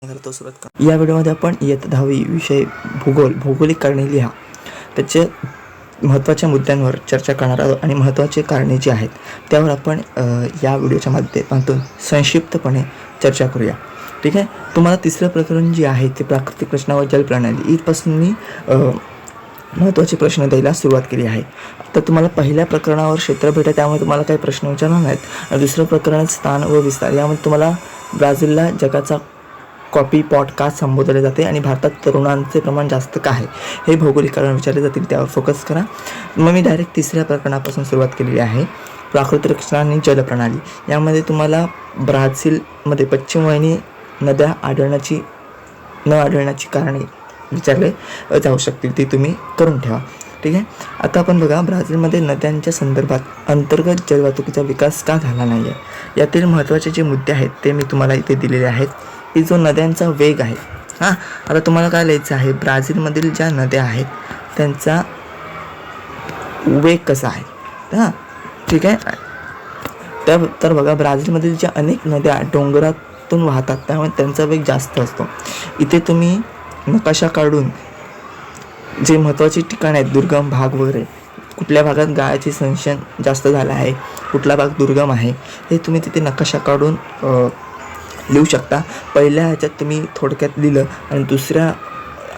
सुरुवात करा. या व्हिडिओमध्ये आपण इयत्ता 10वी विषय भौगोलिक कारणे लिहा त्याचे महत्त्वाच्या मुद्द्यांवर चर्चा करणार आहोत आणि महत्त्वाचे कारणे जी आहेत त्यावर आपण या व्हिडिओच्या माध्यमातून संक्षिप्तपणे चर्चा करूया. ठीक आहे. तुम्हाला तिसरं प्रकरण जे आहे ते प्राकृतिक रचना व जलप्रणाली इथपासून मी महत्त्वाचे प्रश्न द्यायला सुरुवात केली आहे. तर तुम्हाला पहिल्या प्रकरणावर क्षेत्र भेटा त्यामुळे तुम्हाला काही प्रश्न विचारणार नाहीत आणि दुसरं प्रकरण स्थान व विस्तार यामध्ये तुम्हाला ब्राझीलला जगाचा कॉफी पॉट का संबोधले जाते आणि भारतात तरुणांचे प्रमाण जास्त का आहे हे भौगोलिक कारण विचारले जातील त्यावर फोकस करा. मग मी डायरेक्ट तिसऱ्या प्रकरणापासून सुरुवात केलेली आहे. प्राकृतिक रचना आणि जलप्रणाली यामध्ये तुम्हाला ब्राझीलमध्ये पश्चिम वाहिनी नद्या न आढळण्याची कारणे विचारले जाऊ शकतील ती तुम्ही करून ठेवा. ठीक आहे. आता आपण बघा ब्राझीलमध्ये नद्यांच्या संदर्भात अंतर्गत जलवाहतुकीचा विकास का झाला नाही आहे यातील महत्त्वाचे जे मुद्दे आहेत ते मी तुम्हाला इथे दिलेले आहेत की जो नद्यांचा वेग आहे. आता तुम्हाला काय लिहायचं आहे ब्राझीलमधील ज्या नद्या आहेत त्यांचा वेग कसा आहे. ठीक आहे. तर बघा ब्राझीलमधील ज्या अनेक नद्या डोंगरातून वाहतात त्यामुळे त्यांचा वेग जास्त असतो. इथे तुम्ही नकाशा काढून जे महत्त्वाची ठिकाणं आहेत दुर्गम भाग वगैरे कुठल्या भागात गाळाचे संचयन जास्त झालं आहे कुठला भाग दुर्गम आहे हे तुम्ही तिथे नकाशा काढून लिहू शकता. पहिल्या ह्याच्यात तुम्ही थोडक्यात लिहिलं आणि दुसऱ्या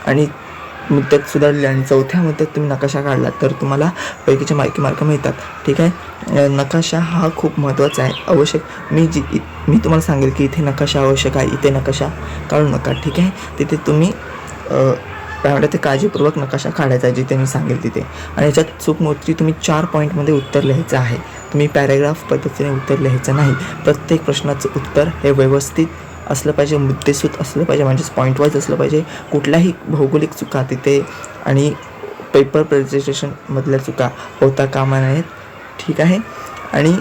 आणि मुद्द्यात सुद्धा लिहिलं आणि चौथ्या मुद्द्यात तुम्ही नकाशा काढला तर तुम्हाला पैकीचे मार्क मिळतात. ठीक आहे. नकाशा हा खूप महत्त्वाचा आहे. आवश्यक मी तुम्हाला सांगेल की इथे नकाशा आवश्यक आहे इथे नकाशा काढू नका. ठीक आहे. तिथे तुम्ही ते काळजीपूर्वक नकाशा काढायचा आहे जिथे मी सांगेल तिथे. आणि याच्यात चूक मोठी तुम्ही 4 पॉईंटमध्ये उत्तर लिहायचं आहे. तुम्ही पॅरेग्राफ पद्धतीने उत्तर लिहायचं नाही. प्रत्येक प्रश्नाचं उत्तर हे व्यवस्थित असलं पाहिजे मुद्देसूद असलं पाहिजे म्हणजेच पॉईंट वाईज असलं पाहिजे. कुठल्याही भौगोलिक चुका तिथे आणि पेपर प्रेझेंटेशनमधल्या चुका होता कामा नाहीत. ठीक आहे. आणि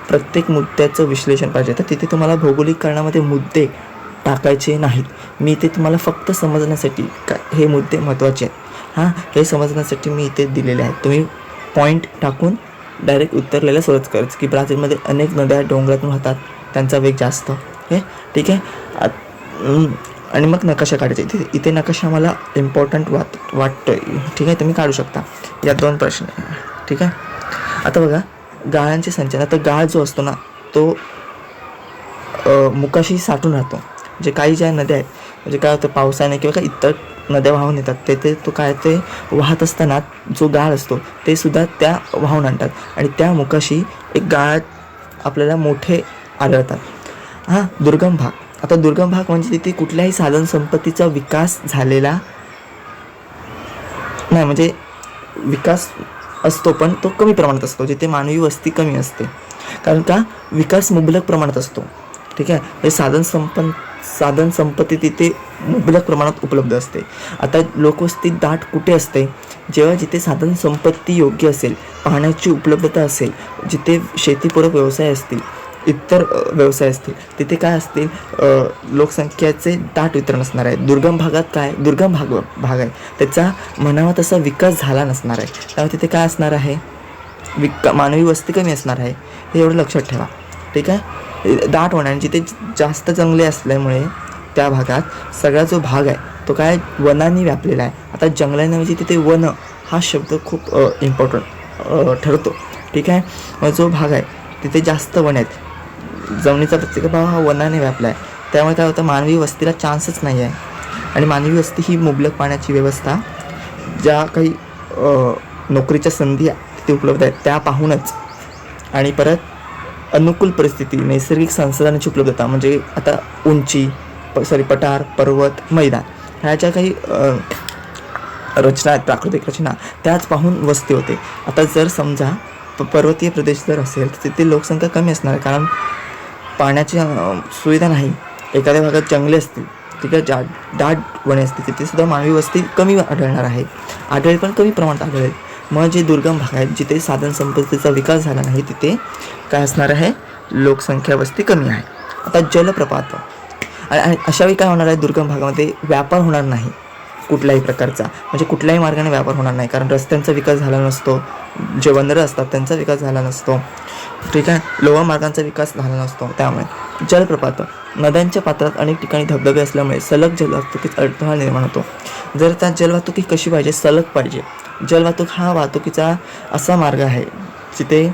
प्रत्येक मुद्द्याचं विश्लेषण पाहिजे. तर तिथे तुम्हाला भौगोलिक कारणामध्ये मुद्दे टाकायचे नाहीत. मी इथे तुम्हाला फक्त समजण्यासाठी हे मुद्दे महत्त्वाचे आहेत हे समजण्यासाठी मी इथे दिलेले आहेत. तुम्ही पॉईंट टाकून डायरेक्ट उत्तर लिहायला सुरुवात करायचं की ब्राझीलमध्ये अनेक नद्या डोंगरातून वाहतात त्यांचा वेग जास्त हे. ठीक आहे. आणि मग नकाशा काढायचे. इथे नकाशा मला इम्पॉर्टंट वाटतो आहे. ठीक आहे. तुम्ही काढू शकता. या 2 प्रश्न. ठीक आहे. आता बघा गाळांचे संचयन. आता गाळ जो असतो ना तो मुकाशी साठून राहतो. जे काही ज्या नद्या आहेत म्हणजे काय होतं पावसाने किंवा काही इतर नद्या वाहून येतात तेथे तो काय ते वाहत असताना जो गाळ असतो ते सुद्धा त्या वाहून आणतात आणि त्या मुखाशी एक गाळ आपल्याला मोठे आढळतात. दुर्गम भाग. आता दुर्गम भाग म्हणजे तिथे कुठल्याही साधन संपत्तीचा विकास झालेला नाही म्हणजे विकास असतो पण तो कमी प्रमाणात असतो जिथे मानवी वस्ती कमी असते कारण का विकास मुबलक प्रमाणात असतो. ठीक आहे. हे साधन संपत्ती तिथे मुबलक प्रमाणात उपलब्ध असते. आता लोकवस्ती दाट कुठे असते जेव्हा जिथे साधन संपत्ती योग्य असेल पाण्याची उपलब्धता असेल जिथे शेतीपूरक व्यवसाय असतील इतर व्यवसाय असतील तिथे काय असतील लोकसंख्येचे दाट वितरण असणार आहे. दुर्गम भागात काय दुर्गम भाग आहे त्याचा म्हणावा तसा विकास झाला नसणार आहे त्यामुळे तिथे काय असणार आहे मानवी वस्ती कमी असणार आहे हे एवढं लक्षात ठेवा. ठीक आहे. दाट वन आणि जिथे जास्त जंगले असल्यामुळे त्या भागात सगळा जो भाग आहे तो काय वनांनी व्यापलेला आहे. आता जंगलांऐवजी तिथे वन हा शब्द खूप इम्पॉर्टंट ठरतो. ठीक आहे. मग जो भाग आहे तिथे जास्त वन आहेत जमिनीचा प्रत्येक भाग हा वनाने व्यापला आहे त्यामुळे काय होतं मानवी वस्तीला चान्सच नाही आहे. आणि मानवी वस्ती ही मुबलक पाण्याची व्यवस्था ज्या काही नोकरीच्या संधी तिथे उपलब्ध आहेत त्या पाहूनच आणि परत अनुकूल परिस्थिती नैसर्गिक संसाधनांची उपलब्धता म्हणजे आता उंची पठार पर्वत मैदान ह्या ज्या काही रचना आहेत प्राकृतिक रचना त्याच पाहून वस्ती होते. आता जर समजा पर्वतीय प्रदेश जर असेल तर तिथे लोकसंख्या कमी असणार आहे कारण पाण्याची सुविधा नाही. एखाद्या भागात जंगले असतील ठीक आहे दाट वने असतील तिथे सुद्धा मानवी वस्ती कमी आढळणार आहे आढळेल पण कमी प्रमाणात आढळेल. मग जे दुर्गम भाग आहेत जिथे साधन संपत्तीचा विकास झाला नाही तिथे काय असणार आहे लोकसंख्या वस्ती कमी आहे. आता जलप्रपात आणि अशावेळी काय होणार आहे दुर्गम भागामध्ये व्यापार होणार नाही कुठल्याही प्रकारचा, म्हणजे कुठल्याही मार्गाने व्यापार होणार नाही, कारण रस्त्यांचा विकास झाला नसतो, जे बंदरं असतात त्यांचा विकास झाला नसतो, ठीक आहे, लोह मार्गांचा विकास झाला नसतो. त्यामुळे जलप्रपात, नद्यांच्या पात्रात अनेक ठिकाणी धबधबे असल्यामुळे सलग जलवाहतुकीत अडथळा निर्माण होतो. जर त्या जलवाहतुकी कशी पाहिजे, सलग पाहिजे. जलवाहतूक हा वाहतुकीचा असा मार्ग आहे जिथे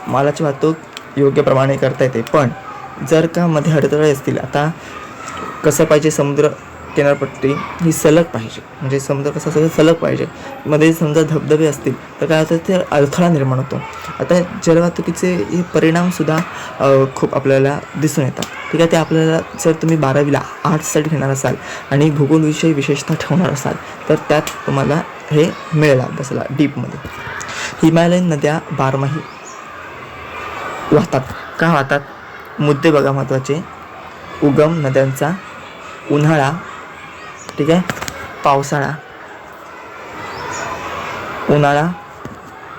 मालाची वाहतूक योग्य प्रमाणे करता येते. पण जर का मध्ये अडथळे असतील, आता कसं पाहिजे, समुद्र किनारपट्टी ही सलग पाहिजे, म्हणजे समुद्र कसा सलग पाहिजे. मध्ये समजा धबधबे असतील तर काय होतं, ते अडथळा निर्माण होतो. आता जलवाहतुकीचे हे परिणामसुद्धा खूप आपल्याला दिसून येतात, ठीक आहे. ते आपल्याला जर तुम्ही 12वीला आर्ट्ससाठी घेणार असाल आणि भूगोलविषयी विशेषतः ठेवणार असाल तर त्यात तुम्हाला हे मिळेल अभ्यासाला डीपमध्ये. हिमालयन नद्या बारमाही वाहतात. का वाहतात? मुद्दे बघा महत्त्वाचे. उगम नद्यांचा, उन्हाळा, ठीक आहे, पावसाळा, उन्हाळा,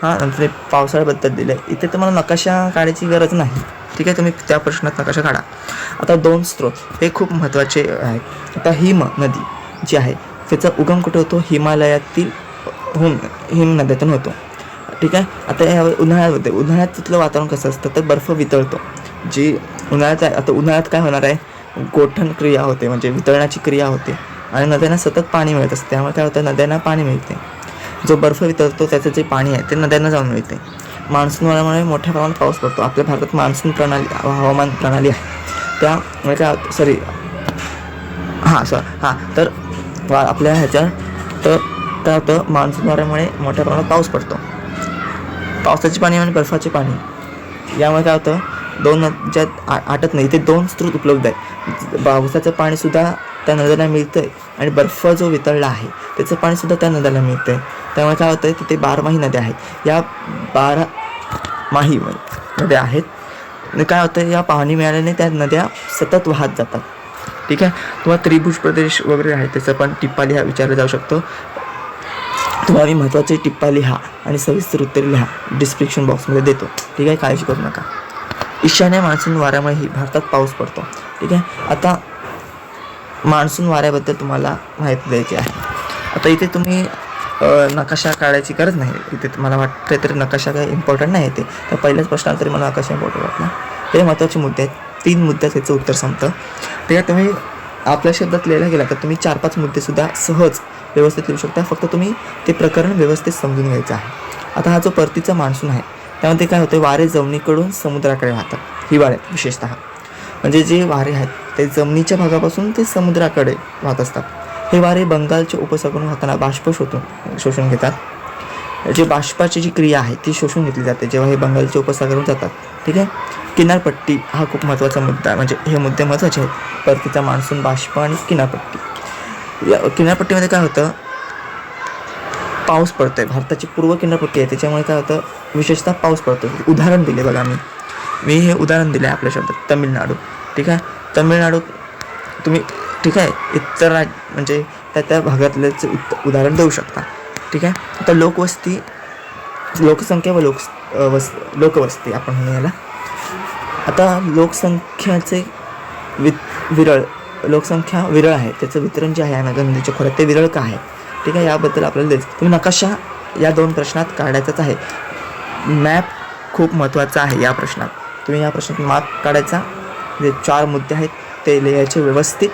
नंतर पावसाळ्याबद्दल दिलं आहे. इथे तुम्हाला नकाशा काढायची गरज नाही, ठीक आहे, तुम्ही त्या प्रश्नात नकाशा काढा. आता 2 स्रोत हे खूप महत्त्वाचे आहेत. आता हिम नदी जी आहे त्याचा उगम कुठे होतो? हिमालयातील हिम नद्यातून होतो, ठीक आहे. आता या उन्हाळ्यात तिथलं वातावरण कसं असतं, तर बर्फ वितळतो. जी उन्हाळ्यात आहे, आता उन्हाळ्यात काय होणार आहे, गोठण क्रिया होते, म्हणजे वितळण्याची क्रिया होते आणि नद्यांना सतत पाणी मिळत असते. त्यामुळे काय होतं, नद्यांना पाणी मिळते. जो बर्फ वितळतो त्याचं जे पाणी आहे ते नद्यांना जाऊन मिळते. मान्सून वाऱ्यामुळे मोठ्या प्रमाणात पाऊस पडतो. आपल्या भारतात मान्सून प्रणाली, हवामान प्रणाली आहे, त्यामुळे काय सॉरी तर आपल्या ह्याच्या तर काय होतं, मान्सून वाऱ्यामुळे मोठ्या प्रमाणात पाऊस पडतो. पावसाचे पाणी आणि बर्फाचे पाणी यामुळे काय होतं, 2 नद्यात आटत नाही. इथे 2 स्रोत उपलब्ध आहे. पावसाचं पाणीसुद्धा त्या नद्याला मिळतं आहे आणि बर्फ जो वितळला आहे त्याचं पाणीसुद्धा त्या नद्याला मिळतं आहे. त्यामुळे काय होतं, तिथे 12माही नद्या आहेत. या 12माही नद्या आहेत आणि काय होतं, या पाणी मिळाल्याने त्या नद्या सतत वाहत जातात, ठीक आहे. तुम्हाला त्रिभुज प्रदेश वगैरे आहे त्याचं पण टिप्पा लिहा विचारलं जाऊ शकतो. तुम्हाला मी महत्त्वाचे टिप्पा लिहा आणि सविस्तर उत्तरे लिहा डिस्क्रिप्शन बॉक्समध्ये देतो, ठीक आहे, काळजी करू नका. ईशान्य मान्सून वाऱ्यामुळेही भारतात पाऊस पडतो, ठीक आहे. आता मान्सून वाऱ्याबद्दल तुम्हाला माहिती द्यायची आहे. आता इथे तुम्ही नकाशा काढायची गरज नाही. इथे तुम्हाला वाटतं तरी नकाशा काही इम्पॉर्टंट नाही येते, तर पहिल्याच प्रश्नाला तरी मला नकाशा इम्पॉर्टंट वाटला. हे महत्त्वाचे मुद्दे आहेत. 3 मुद्द्यात याचं उत्तर संपतं. ठीक आहे, तुम्ही आपल्या शब्दात लिहायला गेला तर तुम्ही 4-5 मुद्देसुद्धा सहज व्यवस्थित लिहू शकता. फक्त तुम्ही ते प्रकरण व्यवस्थित समजून घ्यायचं आहे. आता हा जो परतीचा मान्सून आहे त्यामध्ये काय होतं, वारे जमिनीकडून समुद्राकडे वाहतात हिवाळ्यात विशेषतः. म्हणजे जे वारे आहेत ते जमिनीच्या भागापासून ते समुद्राकडे वाहत असतात. हे वारे बंगालच्या उपसागरातून वाहताना बाष्प शोषून घेतात. जे बाष्पाची जी क्रिया आहे ती शोषून घेतली जाते जेव्हा हे बंगालच्या उपसागरातून जातात, ठीक आहे. किनारपट्टी हा खूप महत्त्वाचा मुद्दा आहे, म्हणजे हे मुद्दे महत्त्वाचे आहेत. परतीचा मान्सून, बाष्प आणि किनारपट्टी. या किनारपट्टीमध्ये काय होतं, पाऊस पडतो आहे. भारताची पूर्व किनारपट्टी आहे त्याच्यामुळे काय होतं, विशेषतः पाऊस पडतो. उदाहरण दिले बघा, मी हे उदाहरण दिलं आहे आपल्या शब्दात, तामिळनाडू, ठीक आहे. तामिळनाडू तुम्ही, ठीक आहे, इतर म्हणजे त्या भागातल्याचं उदाहरण देऊ शकता, ठीक आहे. आता लोकसंख्या व लोकवस्ती आपण म्हणू याला. आता लोकसंख्या विरळ आहे, त्याचं वितरण जे आहे नदीच्या खोऱ्यात ते विरळ का आहे, ठीक आहे, याबद्दल आपल्याला द्यायचं. तुम्ही नकाशा या 2 प्रश्नात काढायचाच आहे. मॅप खूप महत्त्वाचा आहे या प्रश्नात. तुम्ही या प्रश्नात मॅप काढायचा, जे 4 मुद्दे आहेत ते लिहायचे व्यवस्थित.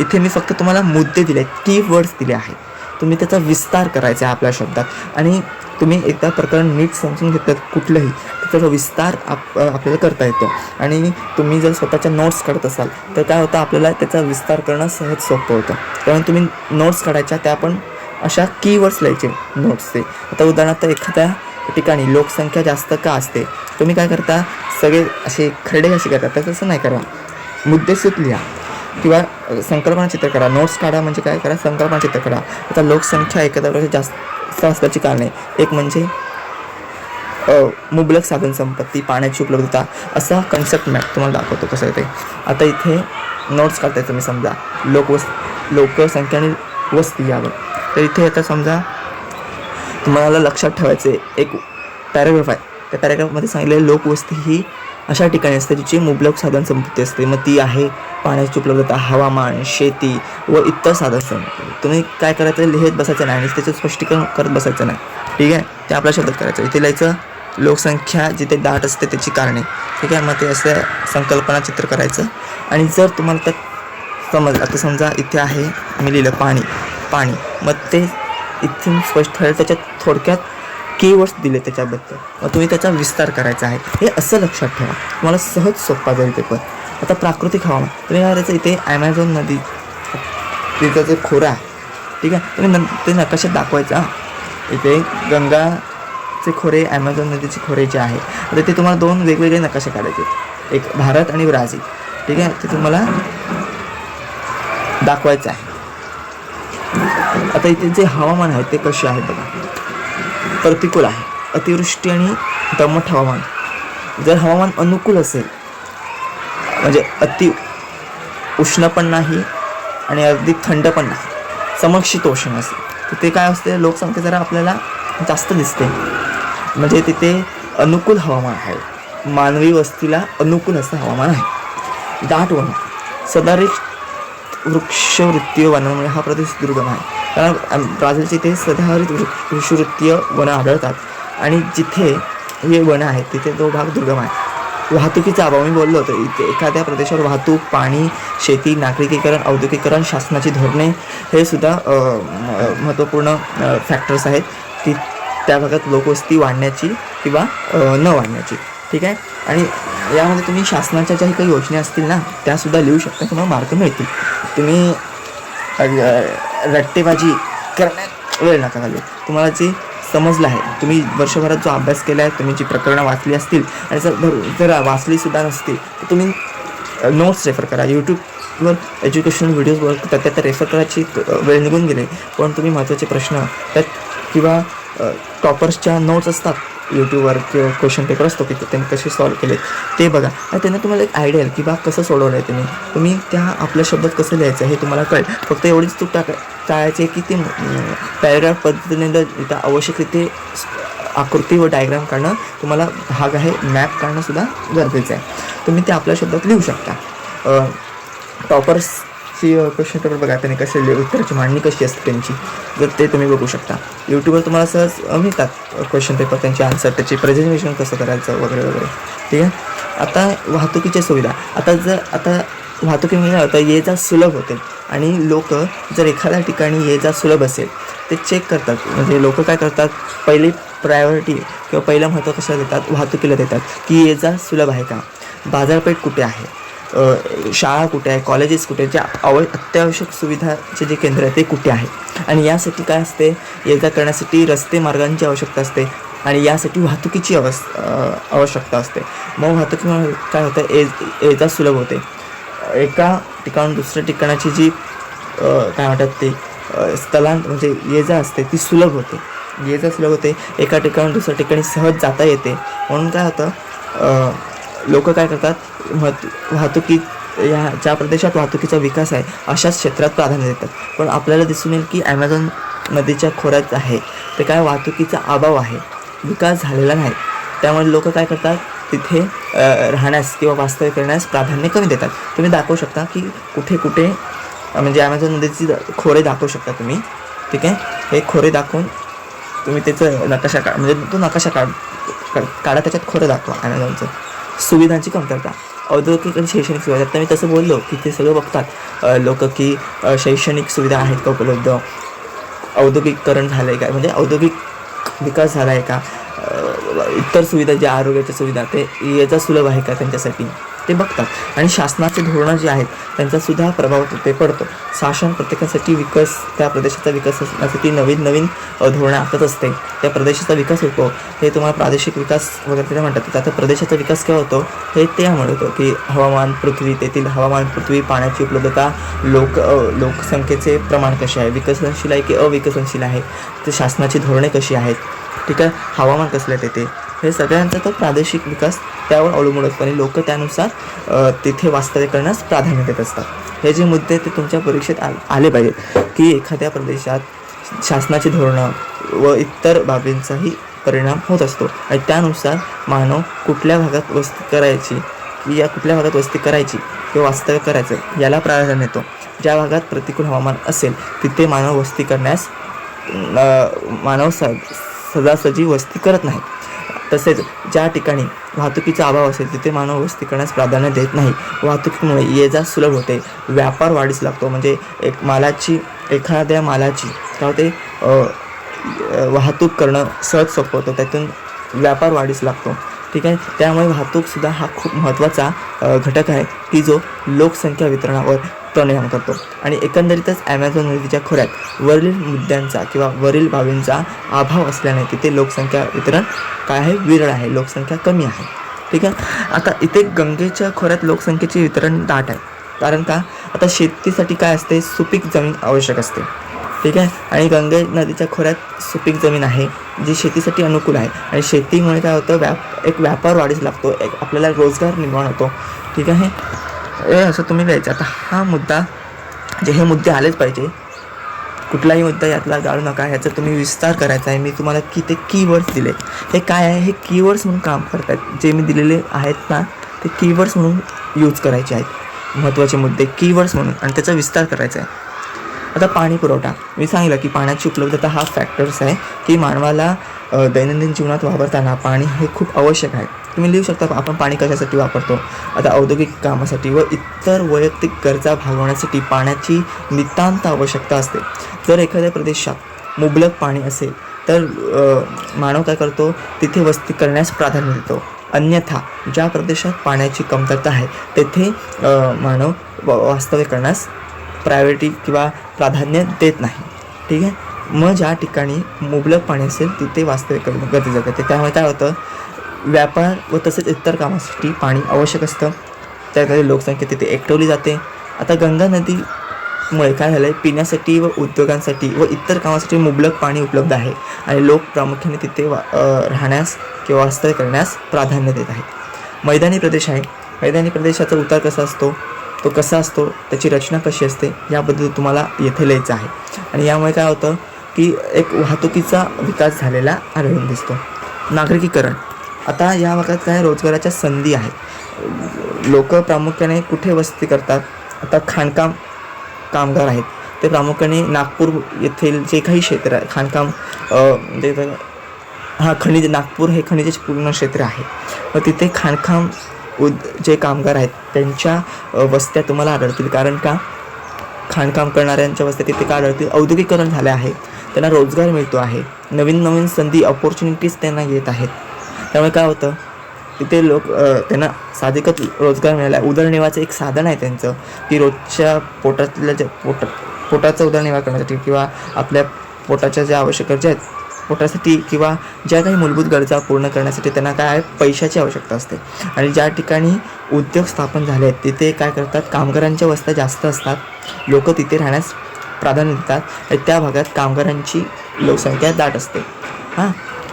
इथे मी फक्त तुम्हाला मुद्दे दिले आहेत, कीवर्ड्स दिले आहेत. तुम्ही त्याचा विस्तार करायचा आहे आपल्या शब्दात. आणि तुम्ही एकदा प्रकरण नीट समजून घेतलं कुठलंही तर त्याचा विस्तार आपल्याला करता येतो. आणि तुम्ही जर स्वतःच्या नोट्स काढत असाल तर काय होतं, आपल्याला त्याचा विस्तार करणं सहज सोपं होतं. त्यामुळे तुम्ही नोट्स काढायच्या, त्या पण अशा कीवर्ड्स लिहायचे नोट्सचे. आता उदाहरणार्थ एखाद्या ठिकाणी लोकसंख्या जास्त का असते, तुम्ही काय करता, सगळे असे खरडे कसे करतात, तर तसं नाही करा. मुद्देसूद लिहा किंवा संकल्पना चित्र करा. नोट्स काढा म्हणजे काय करा, संकल्पना चित्र करा. आता लोकसंख्या एखाद्यापेक्षा जास्त असल्याची कारणे, एक म्हणजे मुबलक साधन संपत्ती, पाण्याची उपलब्धता, असा कन्सेप्ट मॅप तुम्हाला दाखवतो कसं आहे ते. आता इथे नोट्स काढताय तुम्ही, समजा लोकसंख्या आणि वस्ती यावर. तर इथे आता समजा तुम्हाला लक्षात ठेवायचे एक पॅराग्राफ आहे. त्या पॅराग्राफमध्ये सांगितलेलं लोकवस्ती ही अशा ठिकाणी असते जिची मुबलक साधन संपत्ती असते. मग ती आहे पाण्याची उपलब्धता, हवामान, शेती व इतर साधन. तुम्ही काय करायचं, लिहित बसायचं नाही आणि त्याचं स्पष्टीकरण करत बसायचं नाही. ठीक आहे, ते आपल्या शब्दात करायचं. इथे लिहायचं लोकसंख्या जिथे दाट असते त्याची कारणे. ठीक आहे, मग ते असं संकल्पना चित्र करायचं. आणि जर तुम्हाला त्यात समज, आता समजा इथे आहे मी लिहिलं पाणी, मग ते इथून स्पष्ट ठरेल. त्याच्यात थोडक्यात कीवर्ड्स दिले त्याच्याबद्दल, मग तुम्ही त्याचा विस्तार करायचा आहे. हे असं लक्षात ठेवा, तुम्हाला सहज सोपा जाईल पेपर. आता प्राकृतिक हवामान तुम्ही करायचं, इथे ॲमेझॉन नदी तिथं जे खोरा आहे. ठीक आहे, तुम्ही ते नकाशात दाखवायचा. इथे गंगाचे खोरे, ॲमेझॉन नदीचे खोरे जे आहे, आता ते तुम्हाला 2 वेगवेगळे नकाशे काढायचे, एक भारत आणि ब्राझील. ठीक आहे, ते तुम्हाला दाखवायचं आहे. आता इथे जे हवामान आहे ते कसे आहे बघा, प्रतिकूल आहे, अतिवृष्टी आणि दमट हवामान. जर हवामान अनुकूल असेल, म्हणजे अति उष्ण पण नाही आणि अगदी थंड पण नाही, समशीतोष्ण असेल, तर ते काय असते, लोकसंख्या जरा आपल्याला जास्त दिसते. म्हणजे तिथे अनुकूल हवामान आहे, मानवी वस्तीला अनुकूल असं हवामान आहे. दाट वन, सदाहरित वृक्षवृत्तीय वनामुळे हा प्रदेश दुर्गम आहे. कारण ब्राझीलचे इथे सदाहरित वृक्षवृत्तीय वनं आढळतात आणि जिथे हे वनं आहेत तिथे तो भाग दुर्गम आहे. वाहतुकीचा अभाव, मी बोललो होतो, इथे एखाद्या प्रदेशावर वाहतूक, पाणी, शेती, नागरिकीकरण, औद्योगिकरण, शासनाची धोरणे हे सुद्धा महत्त्वपूर्ण फॅक्टर्स आहेत की त्या भागात लोकवस्ती वाढण्याची किंवा न वाढण्याची. ठीक आहे, आणि यामध्ये तुम्ही शासनाच्या ज्याही काही योजना असतील ना त्यासुद्धा लिहू शकता, तुम्हाला मार्क मिळतील. तुम्ही रट्टेबाजी करण्यात वेळ नका घालू. तुम्हाला जे समजलं आहे, तुम्ही वर्षभरात जो अभ्यास केला आहे, तुम्ही जी प्रकरणं वाचली असतील आणि जर वाचलीसुद्धा नसतील तर तुम्ही नोट्स रेफर करा. यूट्यूबवर एज्युकेशनल व्हिडिओज बघतात, त्यात रेफर करायची वेळ निघून गेले, पण तुम्ही महत्त्वाचे प्रश्न त्यात किंवा टॉपर्सच्या नोट्स असतात यूट्यूबवर किंवा क्वेश्चन पेपर असतो की त्यांनी कसे सॉल्व केले ते बघा. आणि त्यांना तुम्हाला एक आयडिया येईल की बा कसं सोडवलं आहे तुम्ही त्या आपल्या शब्दात कसं लिहायचं हे तुम्हाला कळेल. फक्त एवढीच चूक टाळायची की ते पॅरेग्राफ पद्धतीने इथं आवश्यकरीते आकृती व डायग्राम काढणं, तुम्हाला भाग आहे मॅप काढणंसुद्धा गरजेचं आहे. तुम्ही ते आपल्या शब्दात लिहू शकता. टॉपर्सची क्वेश्चन पेपर बघा, त्यांनी कसे उत्तराची मांडणी कशी असते त्यांची, जर ते तुम्ही बघू शकता. यूट्यूबवर तुम्हाला सहज मिळतात क्वेश्चन पेपर, त्यांचे आन्सर, त्याची प्रेझेंटेशन कसं करायचं वगैरे वगैरे. ठीक आहे, आता वाहतुकीच्या सुविधा. आता वाहतुकीमुळे आता ये जा सुलभ होते आणि लोक जर एखाद्या ठिकाणी ये जा सुलभ असेल ते चेक करतात. म्हणजे लोक काय करतात, पहिली प्रायोरिटी किंवा पहिलं महत्त्व कशाला देतात, वाहतुकीला देतात की ये जा सुलभ आहे का, बाजारपेठ कुठे आहे, शाळा कुठे आहे, कॉलेजेस कुठे, ज्या अत्यावश्यक सुविधाचे जे केंद्र आहे ते कुठे आहे. आणि यासाठी काय असते, ये जा करण्यासाठी रस्ते मार्गांची आवश्यकता असते आणि यासाठी वाहतुकीची आवश्यकता असते. मग वाहतुकीमुळे काय होतं, ये जा सुलभ होते. एका ठिकाणून दुसऱ्या ठिकाणाची जी काय म्हणतात ते म्हणजे ये जा असते ती सुलभ होते. ये जा सुलभ होते, एका ठिकाणून दुसऱ्या ठिकाणी सहज जाता येते. म्हणून काय होतं, लोक काय करतात, वाहतुकी या ज्या प्रदेशात वाहतुकीचा विकास आहे अशाच क्षेत्रात प्राधान्य देतात. पण आपल्याला दिसून येईल की ॲमेझॉन नदीच्या खोऱ्यात आहे ते काय वाहतुकीचा अभाव आहे, विकास झालेला नाही. त्यामुळे लोक काय करतात, तिथे राहण्यास किंवा वास्तव्य करण्यास प्राधान्य कमी देतात. तुम्ही दाखवू शकता की कुठे कुठे म्हणजे ॲमेझॉन नदीची खोरे दाखवू शकता तुम्ही. ठीक आहे, हे खोरे दाखवून तुम्ही त्याचं नकाशा म्हणजे तो नकाशा काढा, त्याच्यात खोरं दाखवा. ॲमेझॉनचं सुविधांची कमतरता, औद्योगिक आणि शैक्षणिक सुविधा. आता मी तसं बोललो की ते सगळं बघतात लोक की शैक्षणिक सुविधा आहेत का उपलब्ध, औद्योगिकरण झालं आहे का, म्हणजे औद्योगिक विकास झाला आहे का, इतर सुविधा ज्या आरोग्याच्या सुविधा ते याचा सुलभ आहे का त्यांच्यासाठी ते बघतात. आणि शासनाचे धोरणं जे आहेत त्यांचासुद्धा प्रभाव ते पडतो. शासन प्रत्येकासाठी त्या प्रदेशाचा विकास असण्यासाठी नवीन धोरणं आखत असते. त्या प्रदेशाचा विकास होतो, हे तुम्हाला प्रादेशिक विकास वगैरे ते म्हणतात. आता प्रदेशाचा विकास केव्हा होतो, हे त्यामुळे होतो की हवामान, पृथ्वी, तेथील हवामान, पृथ्वी, पाण्याची उपलब्धता, लोकसंख्येचे प्रमाण कसे आहे, विकसनशील आहे की अविकसनशील आहे, ते शासनाची धोरणे कशी आहेत, ठीक आहे, हवामान कसलं आहे ते, हे सगळ्यांचा तो प्रादेशिक विकास त्यावर अवलंबून असतो आणि लोक त्यानुसार तिथे वास्तव्य करण्यास प्राधान्य देत असतात. हे जे मुद्दे ते तुमच्या परीक्षेत आले पाहिजेत की एखाद्या प्रदेशात शासनाची धोरणं व इतर बाबींचाही परिणाम होत असतो आणि त्यानुसार मानव कुठल्या भागात वस्ती करायची की या कुठल्या भागात वस्ती करायची किंवा वास्तव्य करायचं याला प्राधान्य देतो. ज्या भागात प्रतिकूल हवामान असेल तिथे मानव वस्ती करण्यास मानव सहजासहजी वस्ती करत नाही. तसेच ज्या ठिकाणी वाहतुकीचा अभाव असेल तिथे मानव वस्ती करण्यास प्राधान्य देत नाही. वाहतुकीमुळे ये जा सुलभ होते, व्यापार वाढीस लागतो. म्हणजे एखाद्या मालाची काय होते वाहतूक करणं सहज सोपं होतं, त्यातून व्यापार वाढीस लागतो. ठीक आहे. त्यामुळे वाहतूकसुद्धा हा खूप महत्त्वाचा घटक आहे की जो लोकसंख्या वितरणावर परिणाम करतो. आणि एकंदरीतच ॲमेझॉन नदीच्या खोऱ्यात वरील मुद्द्यांचा किंवा वरील बाबींचा अभाव असल्याने तिथे लोकसंख्या वितरण काय आहे, विरळ आहे, लोकसंख्या कमी आहे. ठीक आहे. आता इथे गंगेच्या खोऱ्यात लोकसंख्येचे वितरण दाट आहे. कारण का, आता शेतीसाठी काय असते, सुपीक जमीन आवश्यक असते. ठीक आहे. आणि गंगे नदीच्या खोऱ्यात सुपीक जमीन आहे जी शेतीसाठी अनुकूल आहे. आणि शेतीमुळे काय होतं, एक व्यापार वाढीस लागतो, एक आपल्याला रोजगार निर्माण होतो. ठीक आहे. असं तुम्ही लिहायचं. आता हा मुद्दा हे मुद्दे आलेच पाहिजे, कुठलाही मुद्दा यातला गाळू नका, ह्याचा तुम्ही विस्तार करायचा आहे. मी तुम्हाला ते कीवर्ड्स दिले, हे काय आहे, हे कीवर्ड्स म्हणून काम करतात. जे मी दिलेले आहेत ना ते कीवर्ड्स म्हणून यूज करायचे आहेत, महत्त्वाचे मुद्दे कीवर्ड्स म्हणून, आणि त्याचा विस्तार करायचा आहे. आता पाणी पुरवठा, मी सांगितलं की पाण्याची उपलब्धता हा फॅक्टर्स आहे की मानवाला दैनंदिन जीवनात वापरताना पाणी हे खूप आवश्यक आहे. तुम्ही लिहू शकता आपण पाणी कशासाठी वापरतो. आता औद्योगिक कामासाठी व इतर वैयक्तिक गरजा भागवण्यासाठी पाण्याची नितांत आवश्यकता असते. जर एखाद्या प्रदेशात मुबलक पाणी असेल तर मानव काय करतो, तिथे वस्ती करण्यास प्राधान्य देतो. अन्यथा ज्या प्रदेशात पाण्याची कमतरता आहे तेथे मानव वास्तव्य करण्यास प्रायोरिटी किंवा प्राधान्य देत नाही. ठीक आहे. मग ज्या ठिकाणी मुबलक पाणी असेल तिथे वास्तव्य करणं गरजेचं आहे. त्यामुळे काय होतं, व्यापार व तसेच इतर कामासाठी पाणी आवश्यक असतं. त्याकडे लोकसंख्या तिथे एकवटली जाते. आता गंगा नदीमुळे काय झालं आहे, पिण्यासाठी व उद्योगांसाठी व इतर कामासाठी मुबलक पाणी उपलब्ध आहे आणि लोक प्रामुख्याने तिथे राहण्यास किंवा वास्तव्य करण्यास प्राधान्य देत आहेत. मैदानी प्रदेश आहे. मैदानी प्रदेशाचा उतार कसा असतो, तो कसा असतो, त्याची रचना कशी असते याबद्दल तुम्हाला येथे लिहायचं आहे. आणि यामुळे काय होतं की एक वाहतुकीचा विकास झालेला आढळून दिसतो. नागरिकीकरण, आता या भागात काय रोजगाराच्या संधी आहेत. लोक प्रामुख्याने कुठे वस्ती करतात, आता खाणकाम कामगार आहेत ते प्रामुख्याने नागपूर येथील जे काही क्षेत्र आहे खाणकाम खनिज, नागपूर हे खनिज पूर्ण क्षेत्र आहे. व तिथे खाणकाम जे कामगार आहेत त्यांच्या वस्त्या तुम्हाला आढळतील. कारण का, खाणकाम करणाऱ्यांच्या वस्त्या तिथे का आढळतील, औद्योगिकरण झाले आहे, त्यांना रोजगार मिळतो आहे, नवीन नवीन संधी अपॉर्च्युनिटीज त्यांना येत आहेत. त्यामुळे काय होतं, तिथे लोक त्यांना साधिकच रोजगार मिळाला आहे. उदरनिर्वाहाचं एक साधन आहे त्यांचं, की रोजच्या पोटाचा उदरनिर्वाह करण्यासाठी किंवा आपल्या पोटाच्या ज्या आवश्यक गरजा आहेत पोटासाठी किंवा ज्या काही मूलभूत गरजा पूर्ण करण्यासाठी त्यांना काय आहे, पैशाची आवश्यकता असते. आणि ज्या ठिकाणी उद्योग स्थापन झाले आहेत तिथे काय करतात, कामगारांच्या वस्त्या जास्त असतात, लोक तिथे राहण्यास प्राधान्य देतात. आणि त्या भागात कामगारांची लोकसंख्या दाट असते.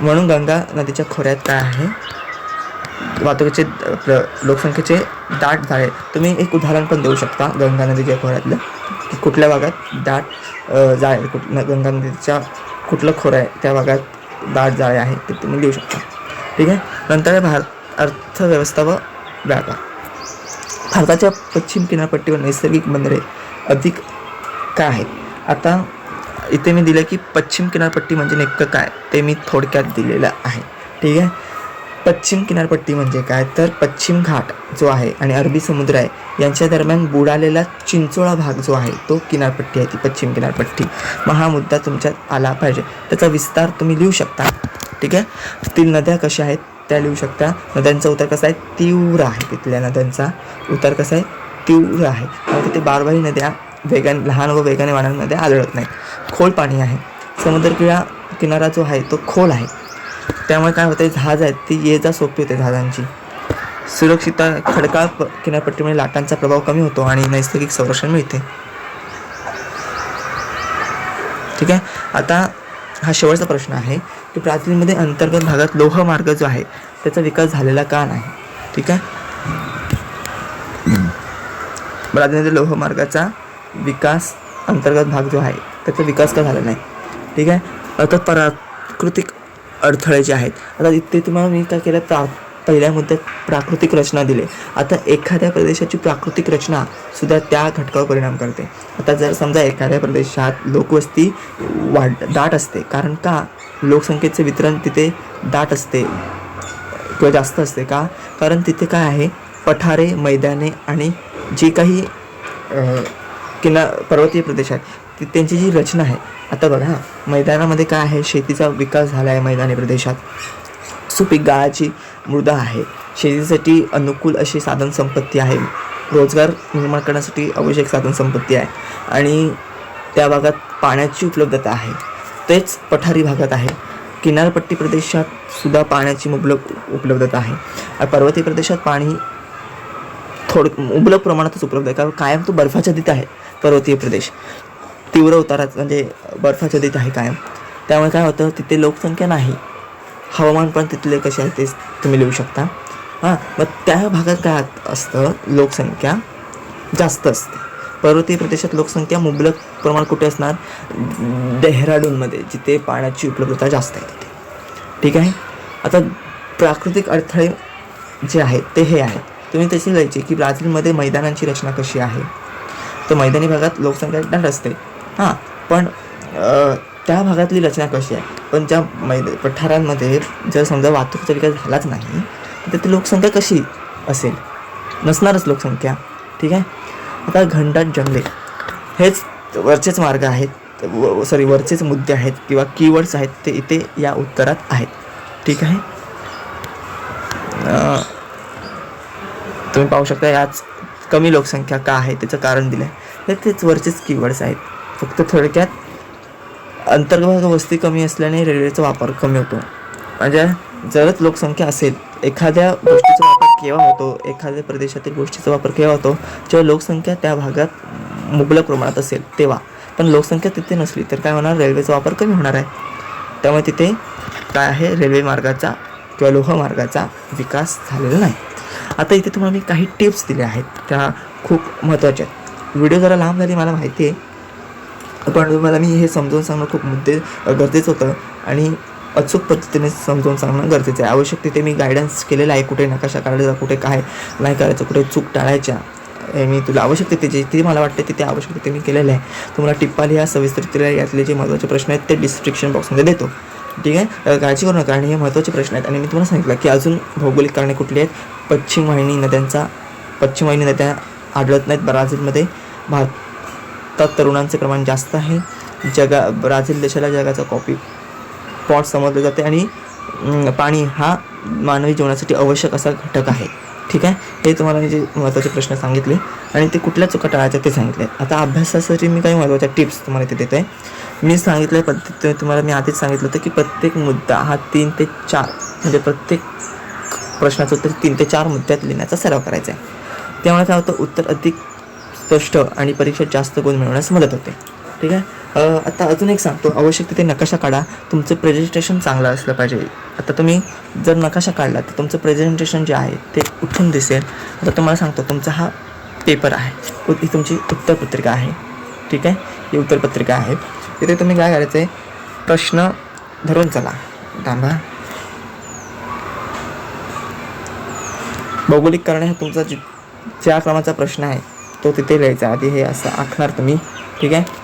म्हणून गंगा नदीच्या खोऱ्यात काय आहे, वाहतुकीचे लोकसंख्येचे दाट जाळे. तुम्ही एक उदाहरण पण देऊ शकता गंगा नदीच्या खोऱ्यातलं, की कुठल्या भागात दाट जाळे, गंगा नदीच्या कुठलं खोरं आहे त्या भागात दाट जाळे आहे ते तुम्ही लिहू शकता. ठीक आहे. नंतर अर्थव्यवस्था व व्यापार. भारताच्या पश्चिम किनारपट्टीवर नैसर्गिक बंदरे अधिक काय आहेत. आता इथे मी दिलं की पश्चिम किनारपट्टी म्हणजे नेमकं काय ते मी थोडक्यात दिलेलं आहे. ठीक आहे. पश्चिम किनारपट्टी म्हणजे काय, तर पश्चिम घाट जो आहे आणि अरबी समुद्र आहे यांच्या दरम्यान बुडालेला चिंचोळा भाग जो आहे तो किनारपट्टी आहे, ती पश्चिम किनारपट्टी. मग हा मुद्दा तुमच्यात आला पाहिजे, त्याचा विस्तार तुम्ही लिहू शकता. ठीक आहे. तिथील नद्या कशा आहेत त्या लिहू शकता. नद्यांचा उतार कसा आहे, तीव्र आहे. तिथल्या नद्यांचा उतार कसा आहे, तीव्र आहे. तिथे बारबारी नद्या लहान व वेगाने वाहणाऱ्या नद्या आढळत नाहीत. खोल पाणी आहे. समुद्र किनारा जो आहे तो खोल आहे. त्यामुळे काय होतं, जहाज आहेत ती ये जा सोपी होते जहाजांची. सुरक्षितता, खडकाळ किनारपट्टीमुळे लाटांचा प्रभाव कमी होतो आणि नैसर्गिक संरक्षण मिळते. ठीक आहे. आता हा शेवटचा प्रश्न आहे की ब्राझीलमध्ये अंतर्गत भागात लोह मार्ग जो आहे त्याचा विकास झालेला का नाही. ठीक आहे. ब्राझीलमध्ये लोह मार्गाचा विकास, अंतर्गत भाग जो आहे त्याचा विकास का झाला नाही. ठीक आहे. आता प्राकृतिक अडथळे जे आहेत, आता इथे तुम्हाला मी काय केलं, पहिल्या मुद्द्यात प्राकृतिक रचना दिली. आता एखाद्या प्रदेशाची प्राकृतिक रचना सुद्धा त्या घटकावर परिणाम करते. आता जर समजा एखाद्या प्रदेशात लोकवस्ती दाट असते, कारण का लोकसंख्येचे वितरण तिथे दाट असते किंवा जास्त असते का, कारण तिथे काय आहे, पठारे, मैदाने आणि जी काही पर्वतीय प्रदेश आहेत त्यांची जी रचना आहे. आता बघा, मैदानामध्ये काय आहे, शेतीचा विकास झाला आहे. मैदानी प्रदेशात सुपीक गाळाची मृदा आहे, शेतीसाठी अनुकूल अशी साधनसंपत्ती आहे, रोजगार निर्माण करण्यासाठी आवश्यक साधनसंपत्ती आहे आणि त्या भागात पाण्याची उपलब्धता आहे. तेच पठारी भागात आहे. किनारपट्टी प्रदेशात सुद्धा पाण्याची मुबलक उपलब्धता आहे. पर्वतीय प्रदेशात पाणी मुबलक प्रमाणातच उपलब्ध आहे, कारण कायम तो बर्फाच्छादित आहे. पर्वतीय प्रदेश तीव्र उतारात म्हणजे बर्फाच्छादित आहे कायम. त्यामुळे काय होतं, तिथे लोकसंख्या नाही, हवामान पण तिथले कसे आहे ते तुम्ही लिहू शकता. मग त्या भागात काय असतं, लोकसंख्या जास्त असते. पर्वतीय प्रदेशात लोकसंख्या मुबलक प्रमाण कुठे असणार, डेहराडूनमध्ये, जिथे पाण्याची उपलब्धता जास्त आहे तिथे. ठीक आहे. आता प्राकृतिक अडथळे जे आहेत ते हे आहेत. तुम्ही तसे लिहायचे की ब्राझीलमध्ये मैदानांची रचना कशी आहे. तर मैदानी भागात लोकसंख्या दाट असते, पण त्या भागातली रचना कशी आहे. पण ज्या पठारांमध्ये जर समजा वाहतुकीचा विकास झालाच नाही तर तिथे लोकसंख्या कशी असेल, नसणारच लोकसंख्या. ठीक आहे. आता घनदाट जंगले हेच वरचेच मार्ग आहेत, वरचेच मुद्दे आहेत किंवा कीवर्ड्स आहेत ते इथे या उत्तरात आहेत. ठीक आहे. तुम्ही पाहू शकता याच कमी लोकसंख्या का आहे त्याचं कारण दिलं आहे. हे तेच वरचेच कीवर्ड्स आहेत. फक्त थोडक्यात अंतर्गत वस्ती कमी असल्याने रेल्वेचा वापर कमी होतो. म्हणजे जरच लोकसंख्या असेल, एखाद्या गोष्टीचा वापर केव्हा होतो, एखाद्या प्रदेशातील गोष्टीचा वापर केव्हा होतो, जेव्हा लोकसंख्या त्या भागात मुबलक प्रमाणात असेल तेव्हा. पण लोकसंख्या तिथे नसली तर काय होणार, रेल्वेचा वापर कमी होणार आहे. त्यामुळे तिथे काय आहे, रेल्वे मार्गाचा किंवा लोहमार्गाचा विकास झालेला नाही. आता इथे तुम्हाला मी काही टिप्स दिल्या आहेत, त्या खूप महत्त्वाच्या आहेत. व्हिडिओ जरा लांब झाली मला माहिती आहे, पण मला मी हे समजावून सांगणं खूप गरजेचं होतं आणि अचूक पद्धतीने समजावून सांगणं गरजेचं आहे. आवश्यक तिथे मी गायडन्स केलेला आहे, कुठे नकाशा काढायचा, कुठे काय नाही करायचं, कुठे चूक टाळायच्या. मी तुला आवश्यक तिथे जिथे मला वाटते तिथे आवश्यक तिथे मी केलेलं आहे. तुम्हाला टिप्पा लिहा, सविस्तर यातले जे महत्त्वाचे प्रश्न आहेत ते डिस्क्रिप्शन बॉक्समध्ये देतो. ठीक आहे. काळजी करू नका आणि हे महत्त्वाचे प्रश्न आहेत. आणि मी तुम्हाला सांगितलं की अजून भौगोलिक कारणे कुठली आहेत. पश्चिम वाहिनी नद्या आढळत नाहीत ब्राझीलमध्ये. भारतात तरुणांचे प्रमाण जास्त आहे. ब्राझील देशाला जगाचा कॉफी पॉट समजले जाते आणि पाणी हा मानवी जीवनासाठी आवश्यक असा घटक आहे. ठीक आहे. हे तुम्हाला मी जे महत्त्वाचे प्रश्न सांगितले आणि ते कुठल्या चुका टाळायच्या ते सांगितले. आता अभ्यासासाठी मी काही महत्त्वाच्या टिप्स तुम्हाला ते देतो आहे. मी सांगितल्या पद्धतीने तुम्हाला मी आधीच सांगितलं होतं की प्रत्येक मुद्दा हा 3 ते 4 म्हणजे प्रत्येक प्रश्नाचं उत्तर 3 ते 4 मुद्द्यात लिहिण्याचा सराव करायचा आहे. त्यामुळे काय होतं, उत्तर अधिक स्पष्ट आणि परीक्षेत जास्त गुण मिळवण्यास मदत होते. ठीक आहे. आता अजून एक सांगतो, आवश्यक तिथे नकाशा काढा. तुमचं प्रेझेंटेशन चांगलं असलं पाहिजे. आता तुम्ही जर नकाशा काढला तर तुमचं प्रेझेंटेशन जे आहे ते उठून दिसेल. आता तुम्हाला सांगतो, तुमचा हा पेपर आहे, ही तुमची उत्तरपत्रिका आहे. ठीक आहे. ही उत्तरपत्रिका आहे. तिथे तुम्ही काय करायचं आहे, प्रश्न धरून चला. थांबा. भौगोलिक कारण हा तुमचा ज्या क्रमाचा प्रश्न आहे तो तिथे लिहायचा. आधी हे असं आखणार तुम्ही. ठीक आहे.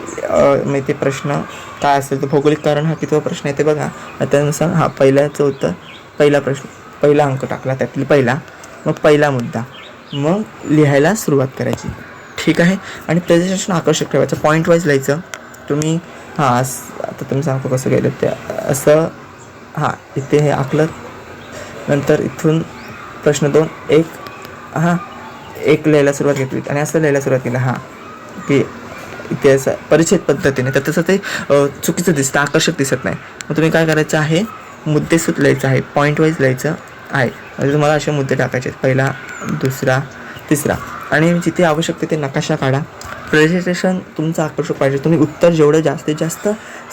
मग ते प्रश्न काय असेल तर भौगोलिक कारण हा कितवा प्रश्न आहे ते बघा. त्यानुसार पहिल्याचं उत्तर, पहिला अंक टाकला त्यातली पहिला, मग पहिला मुद्दा, मग लिहायला सुरुवात करायची. ठीक आहे. आणि प्रेझेंटेशन आकर्षक ठेवायचं, पॉईंट वाईज लिहायचं तुम्ही. आता तुम्ही सांगतो कसं गेलं ते असं. इथे हे आखलं. नंतर इथून प्रश्न 2 एक लिहायला सुरुवात घेतली आणि असं लिहायला सुरुवात केलं की इथे असं परिच्छेद पद्धतीने. तर तसं ते चुकीचं दिसतं, आकर्षक दिसत नाही. मग तुम्ही काय करायचं आहे, मुद्देसूद लिहायचं आहे, पॉईंट वाईज लिहायचं आहे. म्हणजे तुम्हाला असे मुद्दे टाकायचे आहेत, पहिला, दुसरा, तिसरा. आणि जिथे आवश्यक तिथे नकाशा काढा. प्रेझेंटेशन तुमचं आकर्षक पाहिजे. तुम्ही उत्तर जेवढं जास्तीत जास्त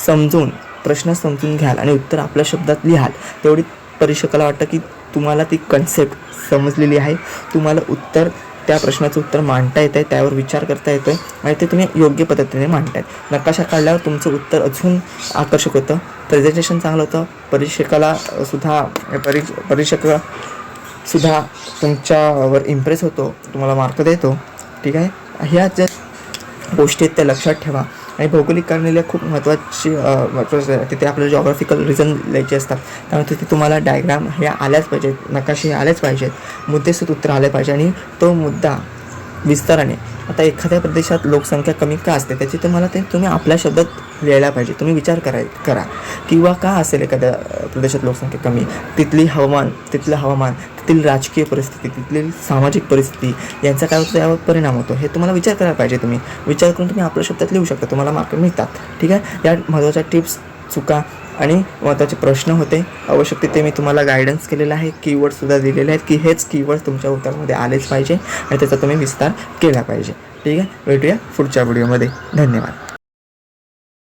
समजून, प्रश्न समजून घ्याल आणि उत्तर आपल्या शब्दात लिहाल, तेवढी परीक्षकाला वाटतं की तुम्हाला ती कन्सेप्ट समजलेली आहे, तुम्हाला उत्तर, त्या प्रश्नाचं उत्तर मांडता येतं आहे, त्यावर विचार करता येतो आहे आणि ते तुम्ही योग्य पद्धतीने मांडताय. नकाशा काढल्यावर तुमचं उत्तर अजून आकर्षक होतं, प्रेझेंटेशन चांगलं होतं. परीक्षकाला सुद्धा सुद्धा तुमच्यावर इम्प्रेस होतो, तुम्हाला मार्क देतो. ठीक आहे, ह्या ज्या गोष्टी आहेत त्या लक्षात ठेवा. आणि भौगोलिक कारणे खूप महत्त्वाचं आहे. तिथे आपल्याला जॉग्राफिकल रिझन लिहायचे असतात, त्यामुळे तिथे तुम्हाला डायग्राम हे आल्याच पाहिजेत, नकाशे आलेच पाहिजेत, मुद्देसूद उत्तर आले पाहिजे. आणि तो मुद्दा विस्ताराने, आता एखाद्या प्रदेशात लोकसंख्या कमी का असते त्याची तुम्ही आपल्या शब्दात लिहायला पाहिजे. तुम्ही विचार करा किंवा का असेल एखाद्या प्रदेशात लोकसंख्या कमी, तिथलं हवामान, तिथली राजकीय परिस्थिती, तिथली सामाजिक परिस्थिती यांचा काय होतो, यावर परिणाम होतो. हे तुम्हाला विचार करायला पाहिजे. तुम्ही विचार करून तुम्ही आपल्या शब्दात लिहू शकता, तुम्हाला मार्क मिळतात. ठीक आहे, या महत्त्वाच्या टिप्स, चुका आणि महत्त्वाचे प्रश्न होते. आवश्यक तिथे मी तुम्हाला गायडन्स केलेला आहे, कीवर्डसुद्धा दिलेले आहेत की हेच कीवर्ड तुमच्या उत्तरामध्ये आलेच पाहिजे आणि त्याचा तुम्ही विस्तार केला पाहिजे. ठीक आहे, भेटूया पुढच्या व्हिडिओमध्ये. धन्यवाद.